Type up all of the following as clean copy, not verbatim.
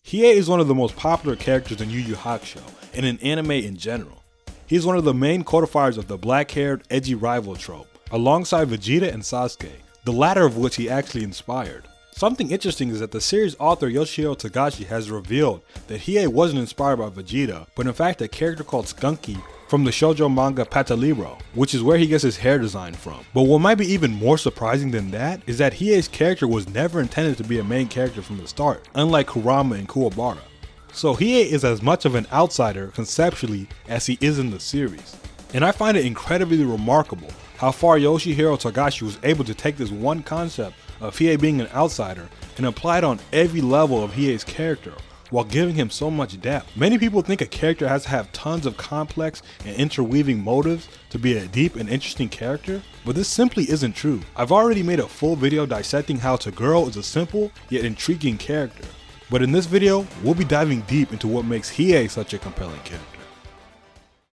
Hiei is one of the most popular characters in Yu Yu Hakusho, and in anime in general. He is one of the main codifiers of the black-haired, edgy rival trope, alongside Vegeta and Sasuke, the latter of which he actually inspired. Something interesting is that the series author Yoshihiro Togashi has revealed that Hiei wasn't inspired by Vegeta, but in fact a character called Skunky from the shoujo manga Pataliro, which is where he gets his hair design from. But what might be even more surprising than that is that Hiei's character was never intended to be a main character from the start, unlike Kurama and Kuwabara. So Hiei is as much of an outsider conceptually as he is in the series. And I find it incredibly remarkable how far Yoshihiro Togashi was able to take this one concept of Hiei being an outsider and apply it on every level of Hiei's character, while giving him so much depth. Many people think a character has to have tons of complex and interweaving motives to be a deep and interesting character, but this simply isn't true. I've already made a full video dissecting how Toguro is a simple yet intriguing character, but in this video, we'll be diving deep into what makes Hiei such a compelling character.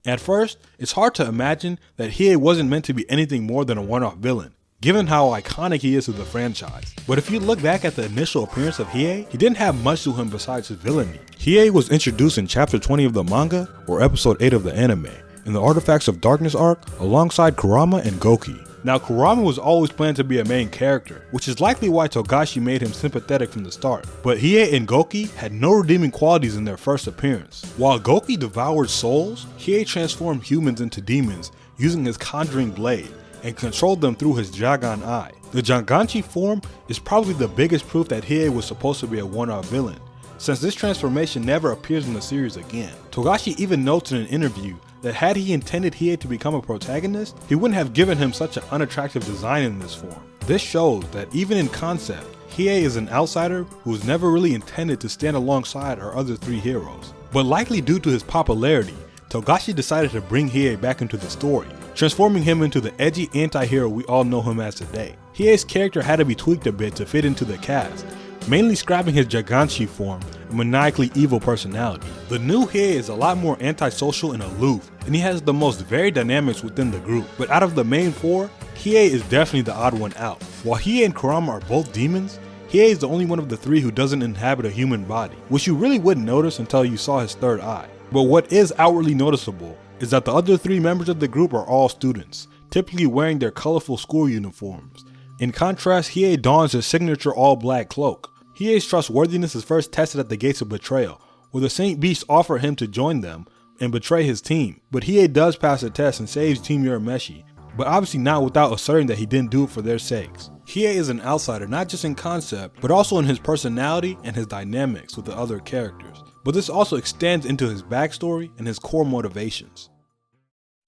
At first, it's hard to imagine that Hiei wasn't meant to be anything more than a one-off villain, given how iconic he is to the franchise. But if you look back at the initial appearance of Hiei, he didn't have much to him besides his villainy. Hiei was introduced in chapter 20 of the manga, or episode 8 of the anime, in the Artifacts of Darkness arc, alongside Kurama and Goki. Now Kurama was always planned to be a main character, which is likely why Togashi made him sympathetic from the start. But Hiei and Goki had no redeeming qualities in their first appearance. While Goki devoured souls, Hiei transformed humans into demons using his conjuring blade, and controlled them through his Jagan Eye. The Janganchi form is probably the biggest proof that Hiei was supposed to be a one-off villain, since this transformation never appears in the series again. Togashi even notes in an interview that had he intended Hiei to become a protagonist, he wouldn't have given him such an unattractive design in this form. This shows that even in concept, Hiei is an outsider who was never really intended to stand alongside our other three heroes. But likely due to his popularity, Togashi decided to bring Hiei back into the story, transforming him into the edgy anti-hero we all know him as today. Hiei's character had to be tweaked a bit to fit into the cast, mainly scrapping his Jaganshi form and maniacally evil personality. The new Hiei is a lot more antisocial and aloof, and he has the most varied dynamics within the group. But out of the main four, Hiei is definitely the odd one out. While Hiei and Kurama are both demons, Hiei is the only one of the three who doesn't inhabit a human body, which you really wouldn't notice until you saw his third eye. But what is outwardly noticeable is that the other three members of the group are all students, typically wearing their colorful school uniforms. In contrast, Hiei dons his signature all-black cloak. Hiei's trustworthiness is first tested at the gates of betrayal, where the Saint Beasts offer him to join them and betray his team. But Hiei does pass the test and saves Team Urameshi, but obviously not without asserting that he didn't do it for their sakes. Hiei is an outsider not just in concept, but also in his personality and his dynamics with the other characters. But this also extends into his backstory and his core motivations.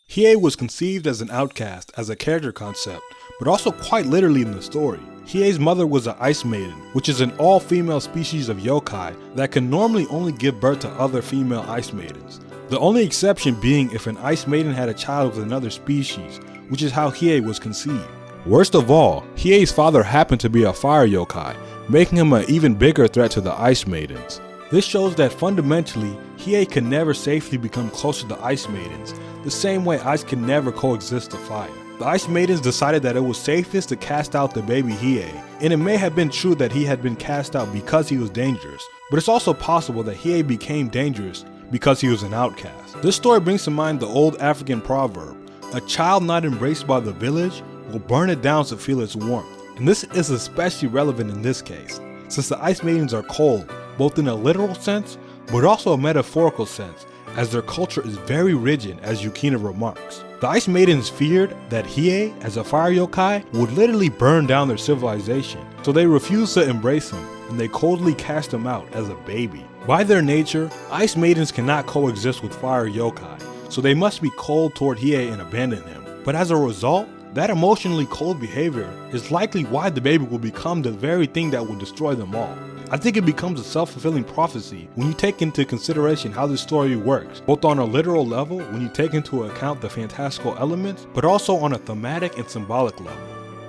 Hiei was conceived as an outcast as a character concept, but also quite literally in the story. Hiei's mother was an ice maiden, which is an all-female species of yokai that can normally only give birth to other female ice maidens. The only exception being if an ice maiden had a child with another species, which is how Hiei was conceived. Worst of all, Hiei's father happened to be a fire yokai, making him an even bigger threat to the ice maidens. This shows that fundamentally, Hiei can never safely become close to the Ice Maidens, the same way ice can never coexist to fire. The Ice Maidens decided that it was safest to cast out the baby Hiei, and it may have been true that he had been cast out because he was dangerous, but it's also possible that Hiei became dangerous because he was an outcast. This story brings to mind the old African proverb, "A child not embraced by the village will burn it down to feel its warmth," and this is especially relevant in this case, since the Ice Maidens are cold, both in a literal sense, but also a metaphorical sense, as their culture is very rigid, as Yukina remarks. The Ice Maidens feared that Hiei, as a fire yokai, would literally burn down their civilization, so they refused to embrace him, and they coldly cast him out as a baby. By their nature, Ice Maidens cannot coexist with fire yokai, so they must be cold toward Hiei and abandon him. But as a result, that emotionally cold behavior is likely why the baby will become the very thing that will destroy them all. I think it becomes a self-fulfilling prophecy when you take into consideration how this story works, both on a literal level when you take into account the fantastical elements, but also on a thematic and symbolic level.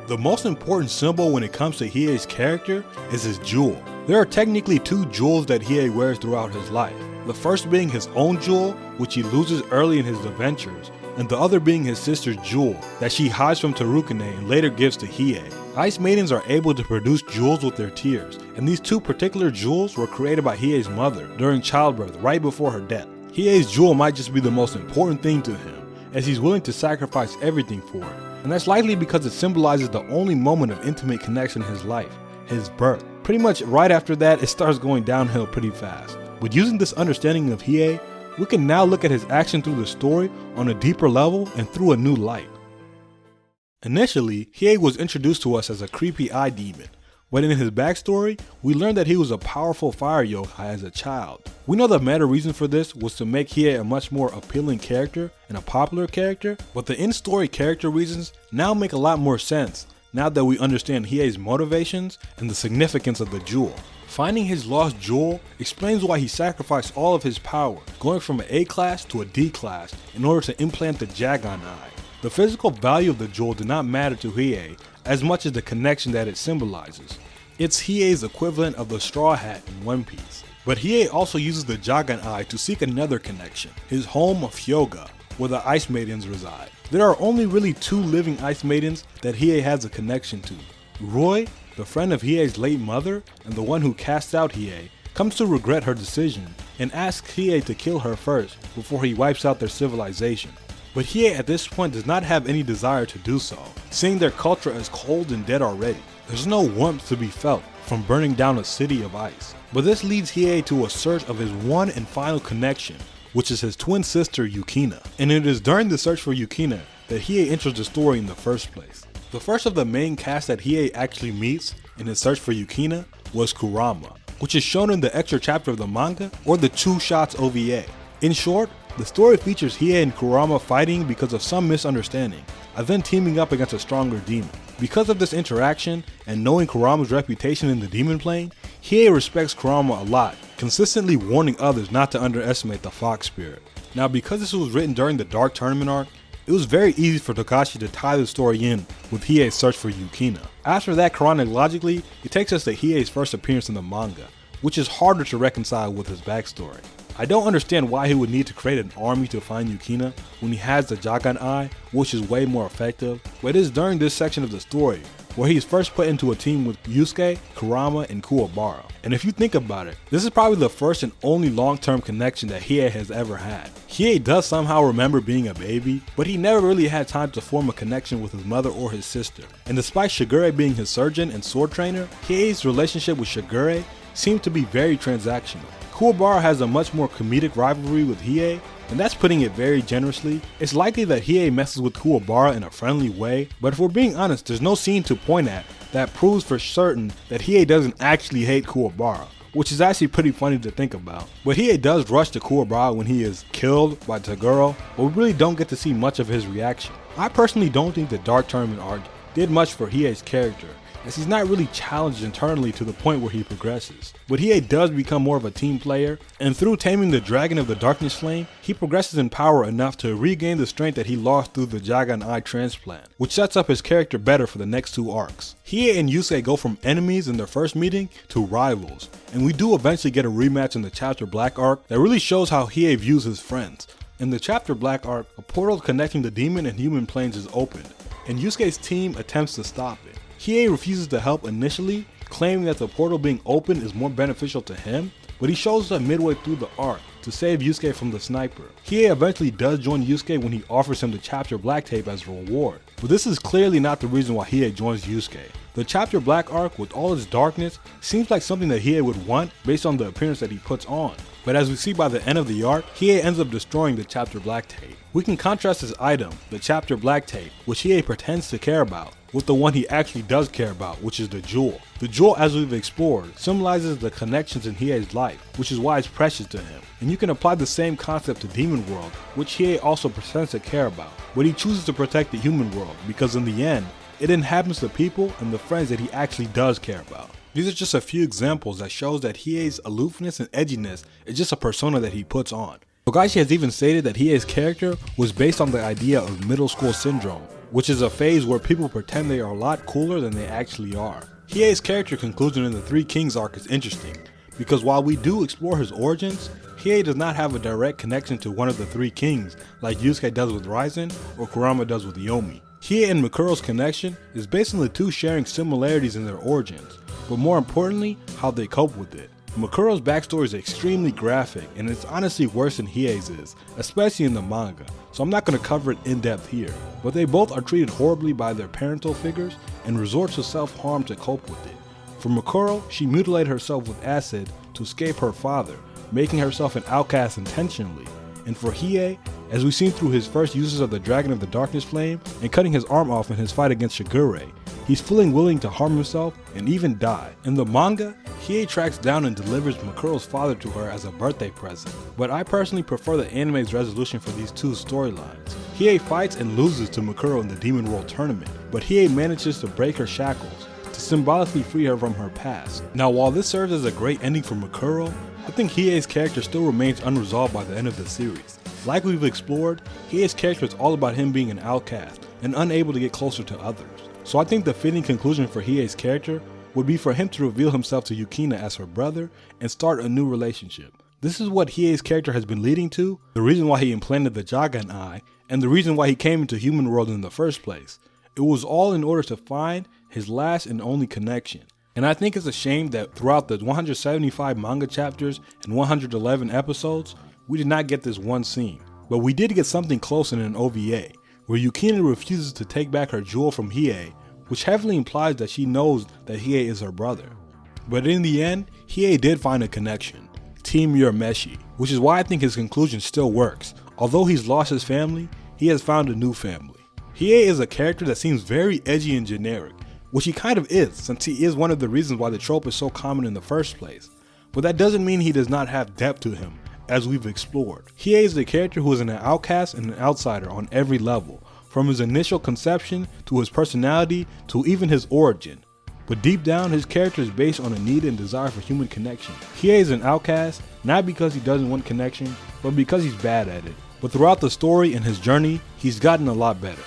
The most important symbol when it comes to Hiei's character is his jewel. There are technically two jewels that Hiei wears throughout his life. The first being his own jewel, which he loses early in his adventures, and the other being his sister's jewel that she hides from Tarukane and later gives to Hiei. Ice maidens are able to produce jewels with their tears, and these two particular jewels were created by Hiei's mother during childbirth right before her death. Hiei's jewel might just be the most important thing to him, as he's willing to sacrifice everything for it, and that's likely because it symbolizes the only moment of intimate connection in his life, his birth. Pretty much right after that, it starts going downhill pretty fast. But using this understanding of Hiei, we can now look at his action through the story on a deeper level and through a new light. Initially, Hiei was introduced to us as a creepy eye demon, but in his backstory, we learned that he was a powerful fire yokai as a child. We know the meta reason for this was to make Hiei a much more appealing character and a popular character, but the in-story character reasons now make a lot more sense now that we understand Hiei's motivations and the significance of the jewel. Finding his lost jewel explains why he sacrificed all of his power, going from an A class to a D class in order to implant the Jagan Eye. The physical value of the jewel did not matter to Hiei as much as the connection that it symbolizes. It's Hiei's equivalent of the straw hat in One Piece. But Hiei also uses the Jagan Eye to seek another connection, his home of Hyoga, where the Ice Maidens reside. There are only really 2 living Ice Maidens that Hiei has a connection to. Roy, the friend of Hiei's late mother and the one who cast out Hiei, comes to regret her decision and asks Hiei to kill her first before he wipes out their civilization. But Hiei at this point does not have any desire to do so, seeing their culture as cold and dead already. There's no warmth to be felt from burning down a city of ice. But this leads Hiei to a search of his one and final connection, which is his twin sister Yukina. And it is during the search for Yukina that Hiei enters the story in the first place. The first of the main cast that Hiei actually meets in his search for Yukina was Kurama, which is shown in the extra chapter of the manga or the 2 Shots OVA. In short, the story features Hiei and Kurama fighting because of some misunderstanding, and then teaming up against a stronger demon. Because of this interaction and knowing Kurama's reputation in the demon plane, Hiei respects Kurama a lot, consistently warning others not to underestimate the Fox Spirit. Now, because this was written during the Dark Tournament arc, it was very easy for Togashi to tie the story in with Hiei's search for Yukina. After that, chronologically, it takes us to Hiei's first appearance in the manga, which is harder to reconcile with his backstory. I don't understand why he would need to create an army to find Yukina when he has the Jagan Eye, which is way more effective, but it is during this section of the story where he is first put into a team with Yusuke, Kurama, and Kuwabara. And if you think about it, this is probably the first and only long-term connection that Hiei has ever had. Hiei does somehow remember being a baby, but he never really had time to form a connection with his mother or his sister. And despite Shigure being his surgeon and sword trainer, Hiei's relationship with Shigure seemed to be very transactional. Kuwabara has a much more comedic rivalry with Hiei, and that's putting it very generously. It's likely that Hiei messes with Kuwabara in a friendly way, but if we're being honest, there's no scene to point at that proves for certain that Hiei doesn't actually hate Kuwabara, which is actually pretty funny to think about. But Hiei does rush to Kuwabara when he is killed by Toguro, but we really don't get to see much of his reaction. I personally don't think the Dark Tournament arc did much for Hiei's character, as he's not really challenged internally to the point where he progresses. But Hiei does become more of a team player, and through taming the Dragon of the Darkness Flame, he progresses in power enough to regain the strength that he lost through the Jagan Eye transplant, which sets up his character better for the next 2 arcs. Hiei and Yusuke go from enemies in their first meeting to rivals, and we do eventually get a rematch in the Chapter Black arc that really shows how Hiei views his friends. In the Chapter Black arc, a portal connecting the demon and human planes is opened, and Yusuke's team attempts to stop it. Hiei refuses to help initially, claiming that the portal being open is more beneficial to him, but he shows up midway through the arc to save Yusuke from the sniper. Hiei eventually does join Yusuke when he offers him the Chapter Black tape as a reward, but this is clearly not the reason why Hiei joins Yusuke. The Chapter Black arc, with all its darkness, seems like something that Hiei would want based on the appearance that he puts on. But as we see by the end of the arc, Hiei ends up destroying the Chapter Black tape. We can contrast this item, the Chapter Black tape, which Hiei pretends to care about, with the one he actually does care about, which is the jewel. The jewel, as we've explored, symbolizes the connections in Hiei's life, which is why it's precious to him. And you can apply the same concept to Demon World, which Hiei also pretends to care about. But he chooses to protect the human world, because in the end, it inhabits the people and the friends that he actually does care about. These are just a few examples that shows that Hiei's aloofness and edginess is just a persona that he puts on. Togashi has even stated that Hiei's character was based on the idea of middle school syndrome, which is a phase where people pretend they are a lot cooler than they actually are. Hiei's character conclusion in the Three Kings arc is interesting, because while we do explore his origins, Hiei does not have a direct connection to one of the three kings like Yusuke does with Raizen or Kurama does with Yomi. Hiei and Mukuro's connection is based on the two sharing similarities in their origins, but more importantly, how they cope with it. Mukuro's backstory is extremely graphic, and it's honestly worse than Hiei's is, especially in the manga, so I'm not going to cover it in depth here. But they both are treated horribly by their parental figures and resort to self-harm to cope with it. For Mukuro, she mutilated herself with acid to escape her father, making herself an outcast intentionally. And for Hiei, as we've seen through his first uses of the Dragon of the Darkness Flame and cutting his arm off in his fight against Shigure, he's fully willing to harm himself and even die. In the manga, Hiei tracks down and delivers Mukuro's father to her as a birthday present, but I personally prefer the anime's resolution for these two storylines. Hiei fights and loses to Mukuro in the Demon World tournament, but Hiei manages to break her shackles to symbolically free her from her past. Now while this serves as a great ending for Mukuro, I think Hiei's character still remains unresolved by the end of the series. Like we've explored, Hiei's character is all about him being an outcast and unable to get closer to others. So I think the fitting conclusion for Hiei's character would be for him to reveal himself to Yukina as her brother and start a new relationship. This is what Hiei's character has been leading to, the reason why he implanted the Jagan Eye, and the reason why he came into human world in the first place. It was all in order to find his last and only connection. And I think it's a shame that throughout the 175 manga chapters and 111 episodes, we did not get this one scene. But we did get something close in an OVA, where Yukina refuses to take back her jewel from Hiei, which heavily implies that she knows that Hiei is her brother. But in the end, Hiei did find a connection, Team Urameshi, which is why I think his conclusion still works. Although he's lost his family, he has found a new family. Hiei is a character that seems very edgy and generic, which he kind of is, since he is one of the reasons why the trope is so common in the first place. But that doesn't mean he does not have depth to him, as we've explored. Hiei is the character who is an outcast and an outsider on every level, from his initial conception to his personality to even his origin. But deep down, his character is based on a need and desire for human connection. Hiei is an outcast, not because he doesn't want connection, but because he's bad at it. But throughout the story and his journey, he's gotten a lot better.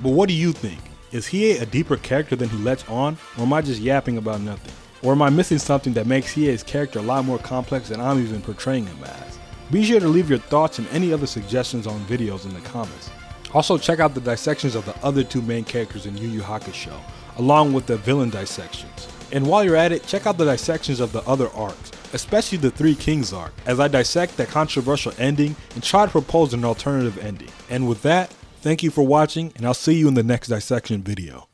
But what do you think? Is Hiei a deeper character than he lets on, or am I just yapping about nothing? Or am I missing something that makes Hiei's character a lot more complex than I'm even portraying him as? Be sure to leave your thoughts and any other suggestions on videos in the comments. Also check out the dissections of the other two main characters in Yu Yu Hakusho, along with the villain dissections. And while you're at it, check out the dissections of the other arcs, especially the Three Kings arc, as I dissect that controversial ending and try to propose an alternative ending. And with that, thank you for watching, and I'll see you in the next dissection video.